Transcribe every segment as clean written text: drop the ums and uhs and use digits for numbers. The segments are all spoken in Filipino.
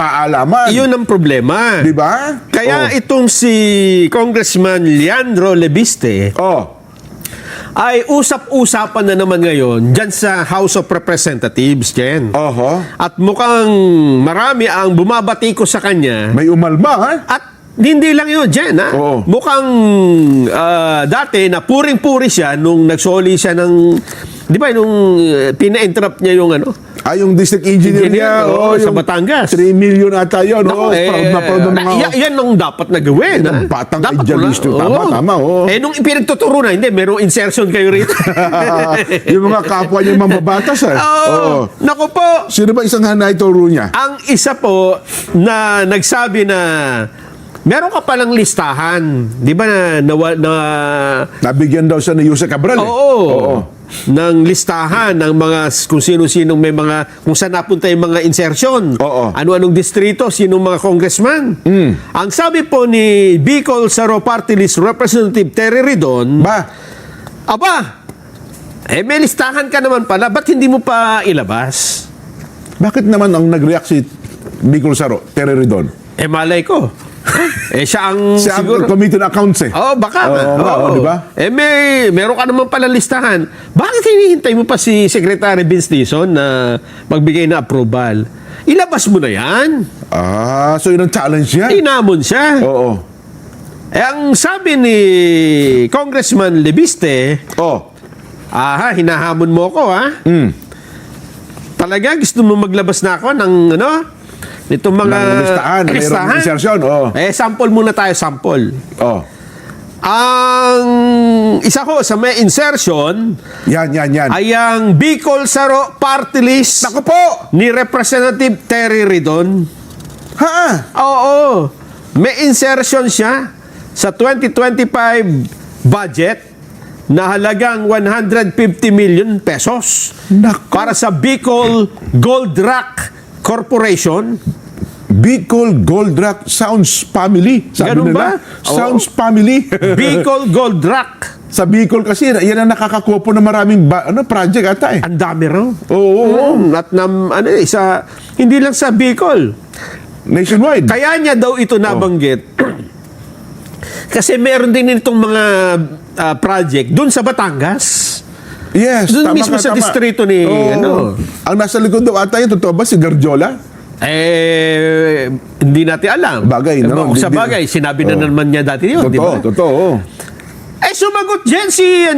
kaalaman. Iyon ang problema. Di ba? Kaya itong si Congressman Leandro Lebiste ay usap-usapan na naman ngayon dyan sa House of Representatives, Jen. At mukhang marami ang bumabati ko sa kanya. May umalma, ha? At hindi lang yun, Jen, ha? Mukhang dati na puring-puri siya nung nagsoli siya ng, di ba, nung pina-interrupt niya yung ano? Yung district engineer niya. Sa Batangas. 3 million ata yun. Naku, proud na proud ng mga... yan ang dapat na gawin. Yan ang batang idealist. Tama. Nung ipinagtuturo na, hindi, merong insertion kayo rito. Yung mga kapwa niya mambabatas, Naku po. Sino ba isang naituro niya? Ang isa po na nagsabi na meron ka palang listahan. Di ba Nabigyan daw siya ni Jose Cabral. Oo. Ng listahan ng mga kung sino-sinong may mga kung saan napunta yung mga insertion. Ano-anong distrito, sinong mga congressman. Ang sabi po ni Bicol Saro Party List Representative Terry Ridon, may listahan ka naman pala, ba't hindi mo pa ilabas? Bakit naman ang nag-react si Bicol Saro, Terry Ridon? Malay ko. Siya ang siguro committee on accounts baka di ba? Meron ka naman pala listahan. Bakit hinihintay mo pa si Secretary Vince Dizon na magbigay na approval? Ilabas mo na yan. So yun ang challenge niya? Inamon siya. Ang sabi ni Congressman Lebiste, hinahamon mo ko, Talaga gusto mo maglabas na ako ng itong mga listahan. Insertion, sample muna tayo, sample. Ang isa ko sa may insertion, yan. ay ang Bicol Saro Party List. Naku po! Ni Representative Terry Ridon. Oo. May insertion siya sa 2025 budget na halagang 150 million pesos. Para sa Bicol Gold Rock Corporation. Bicol Gold Rock sounds family. Sabi ganun nila. ba? Sounds family. Bicol Gold Rock. Sa Bicol kasi, yan ang nakakakuha po ng maraming project ata Ang dami raw. At hindi lang sa Bicol. Nationwide. Kaya niya daw ito nabanggit. Kasi meron din itong mga project doon sa Batangas. Yes, doon mismo sa distrito ni Ang nasa likod daw ata yun, totoo ba si Garjola? Hindi natin alam. Bagay, sa bagay, sinabi na naman niya dati yun, di ba? Totoo. Sumagot dyan si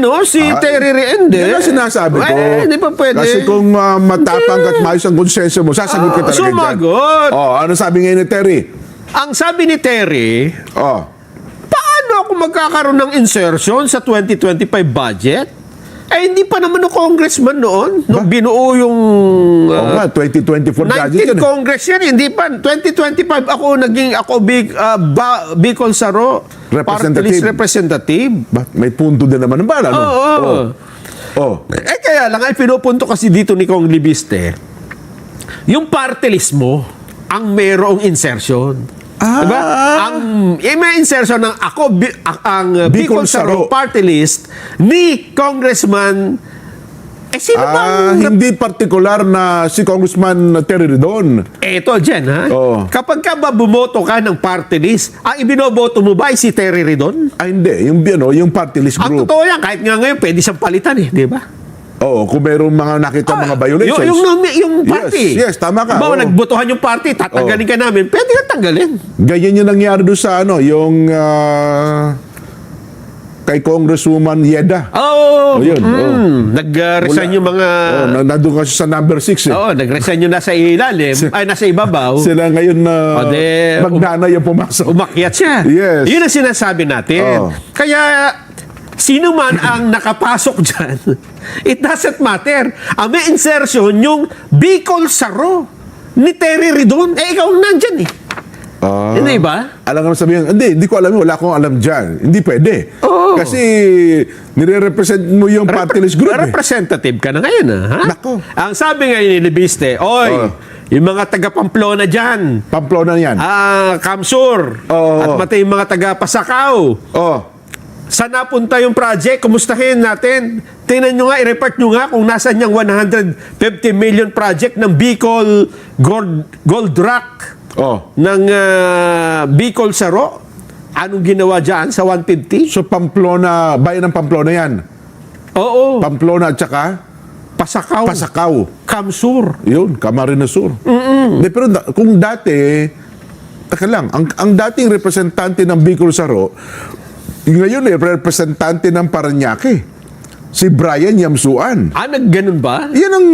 Terry Reende. Yan ang sinasabi ko. Hindi pa pwede. Kasi kung matapang at maayos ang konsenso mo, sasagot ka talaga dyan. Sumagot. Ano sabi ngayon ni Terry? Ang sabi ni Terry, paano ako magkakaroon ng insertion sa 2025 budget? Hindi pa naman ng congressman noon. Nung binuo yung 2024 budget 19th Congress yan. Hindi pa. 2025 ako Bicol Saro representative. May punto din naman. Kaya lang ay pinupunto kasi dito ni Kong Lebiste, yung party list mo ang mayroong insertion. Diba? May insertion ng ang Bicol Saro party list ni Congressman sino bang hindi partikular na si Congressman Terry Ridon. Eto dyan, kapag ka bumoto ka ng party list, ang ibinoboto mo ba ay si Terry Ridon? Hindi. Yung party list group. Ang totoo yan, kahit nga ngayon pwede siyang palitan di ba? Kung mayroong mga nakita mga violations. Yung party. Yes, tama ka. Bawa nagbotohan yung party, tatanggalin ka namin, pwede ka tanggalin. Ganyan yung nangyari doon sa yung kay Congresswoman Yeda. Nag-resign yung mga... nandun kasi sa number 6 nag-resign yung nasa ilalim, nasa ibabaw. Sila ngayon na magnanay yung pumasok. Umakyat siya. Yes. Yun ang sinasabi natin. Kaya, sino man ang nakapasok dyan, it doesn't matter. Ang may insertion yung Bicol Saro ni Terry Ridon. Ikaw nandyan hindi ba? Alam nga sabihin, hindi ko alam, wala akong alam dyan. Hindi pwede. Kasi nire-represent mo yung party list group. Representative ka na ngayon, Nako. Ang sabi ngayon ni Lebiste, yung mga taga Pamplona dyan. Pamplona yan. Kamsur. At pati yung mga taga Pasakaw. Saan napunta yung project? Kumustahin natin. Tingnan nyo nga, i-report nyo nga kung nasan yung 150 million project ng Bicol Gold Rock Oh. ng Bicol Saro. Anong ginawa dyan sa 150? So Pamplona, bayan ng Pamplona yan. Oo. Pamplona at saka Pasakaw. Pasakaw. Kamsur. Yun, Camarines Sur. De, pero kung dati, taka lang, ang dating representante ng Bicol Saro, ngayon representante ng Parañaque. Si Brian Yamsuan. Nagganon ba? Yan ang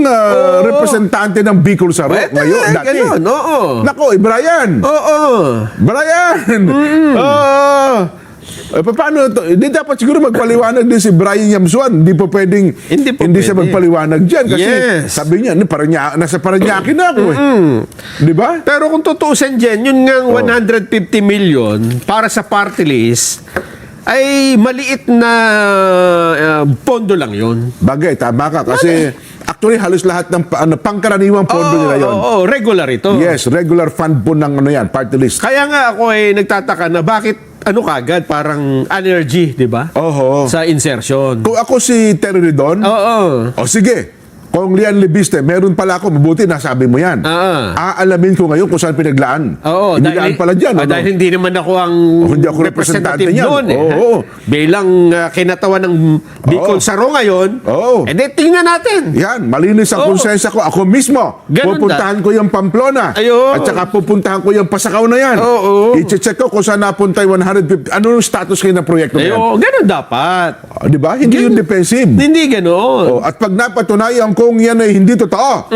representante ng Bicol Saro ngayon, dati. Ganon, oo. Nako, Brian! Oo. Brian! Paano ito? Hindi dapat siguro magpaliwanag din si Brian Yamsuan. Hindi po pwedeng Hindi siya pwede. magpaliwanag dyan. Kasi Yes. sabi niya, nasa Parañaque na ako eh. Di ba? Pero kung tutuusin dyan, yun nga 150 million para sa party list, ay maliit na pondo lang yun. Bagay, tama ka. Kasi actually halos lahat ng pangkaraniwang pondo nila yun. Oo, regular ito. Yes, regular fund po ng yan, party list. Kaya nga ako ay nagtataka na bakit kagad parang energy, di ba? Oho. Sa insertion. Kung ako si Terry Ridon, Oo. o sige, kung Lian Libiste, meron pala ako, mabuti nasabi mo yan. Aalamin ko ngayon kung saan pinaglaan. Oo, Inilaan pala dyan. Ano? dahil hindi naman ako ang Hindi ako representante niyan. doon. Oo. Bilang kinatawan ng Bicol Oo. Saro ngayon, Oo. tingnan natin. Yan, malinis ang Oo. konsensya ko. Ako mismo, Ganun pupuntahan ko yung Pamplona. Ayun. At saka pupuntahan ko yung Pasakaw na yan. Oo. I-check ko kung saan napunta yung 150. Ano yung status kayo ng proyekto na yan? Ganun dapat. Di ba? Hindi yung defensive. Hindi ganoon. Oh, at pag napatunayan kung yan ay hindi totoo,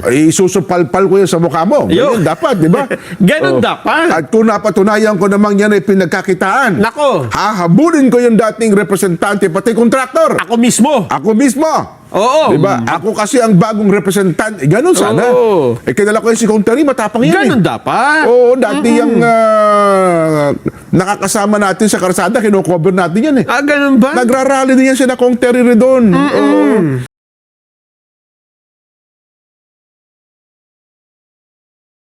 ay isusupalpal ko yan sa mukha mo. Ayun. Ganyan dapat, di ba? Ganun dapat. At kung napatunayan ko namang yan ay pinagkakitaan, Nako, hahabulin ko yung dating representante, pati kontraktor. ako mismo. Ako mismo. Oo. Diba? Ako kasi ang bagong representante. Ganun sana. Oo. Kilala ko yung si Conteri, matapang yan Ganun eh. dapat. Oo, dati yung nakakasama natin sa karsada, kino-cover natin yan eh. Ganun ba? Nagrarally din yan sila Kong Terry Redon. Oo.